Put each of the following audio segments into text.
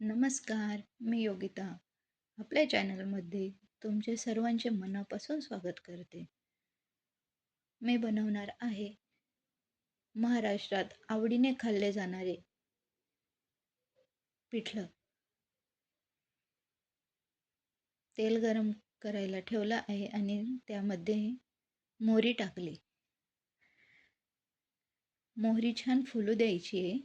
नमस्कार, मी योगिता. आपल्या चॅनलमध्ये तुमचे सर्वांचे मनापासून स्वागत करते. मी बनवणार आहे महाराष्ट्रात आवडीने खाल्ले जाणारे पिठलं. तेल गरम करायला ठेवलं आहे आणि त्यामध्ये मोहरी टाकली. मोहरी छान फुलू द्यायची आहे.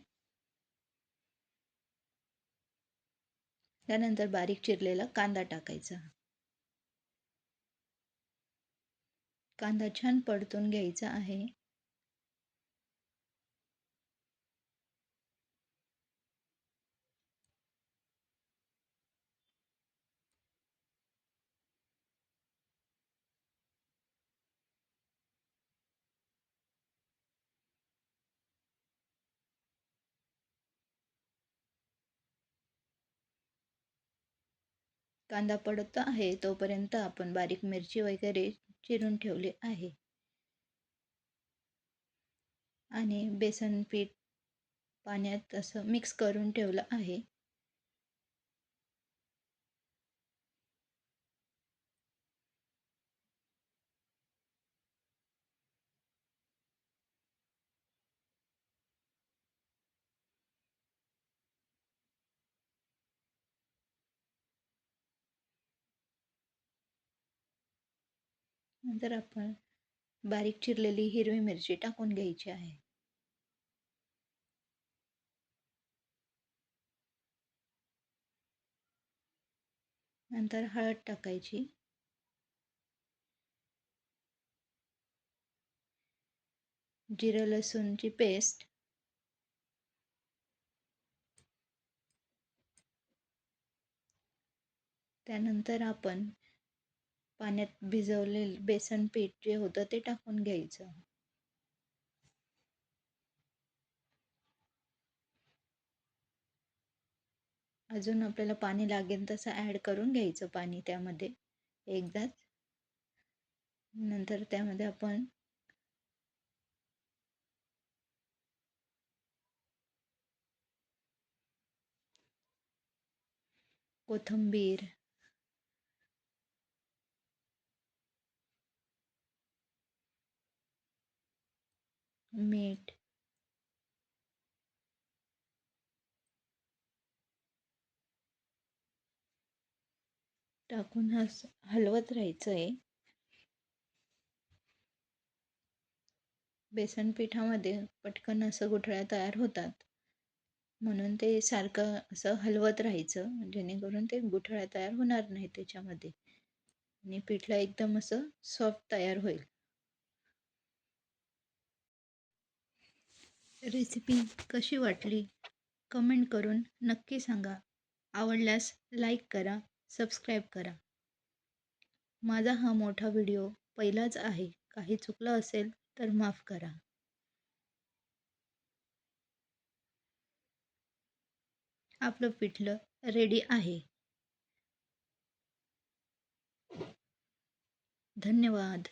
त्यानंतर बारीक चिरलेला कांदा टाकायचा. कांदा छान परतून घ्यायचा आहे. कांदा पडत आहे तोपर्यंत आपण बारीक मिरची वगैरे चिरून ठेवली आहे आणि बेसन पीठ पाण्यात असं मिक्स करून ठेवलं आहे. नंतर आपण बारीक चिरलेली हिरवी मिरची टाकून घ्यायची आहे. नंतर हळद टाकायची. जिरं लसूणची पेस्ट. त्यानंतर आपण पाण्यात भिजवलेले बेसन पीठ जे होतं ते टाकून घ्यायचं. अजून आपल्याला पाणी लागेल तसं ॲड करून घ्यायचं पाणी त्यामध्ये एकदाच. नंतर त्यामध्ये आपण कोथिंबीर, मीठ, टाकून हलवत राहायचं आहे. बेसन पिठामध्ये पटकन असं गुठळ्या तयार होतात, म्हणून ते सारखं असं हलवत राहायचं जेणेकरून ते गुठळ्या तयार होणार नाही त्याच्यामध्ये आणि पिठलं एकदम असं सॉफ्ट तयार होईल. रेसिपी कशी वाटली कमेंट करून नक्की सांगा. आवडल्यास लाईक करा, सबस्क्राईब करा. माझा हा मोठा व्हिडिओ पहिलाच आहे. काही चुकलं असेल तर माफ करा. आपलं पिठलं रेडी आहे. धन्यवाद.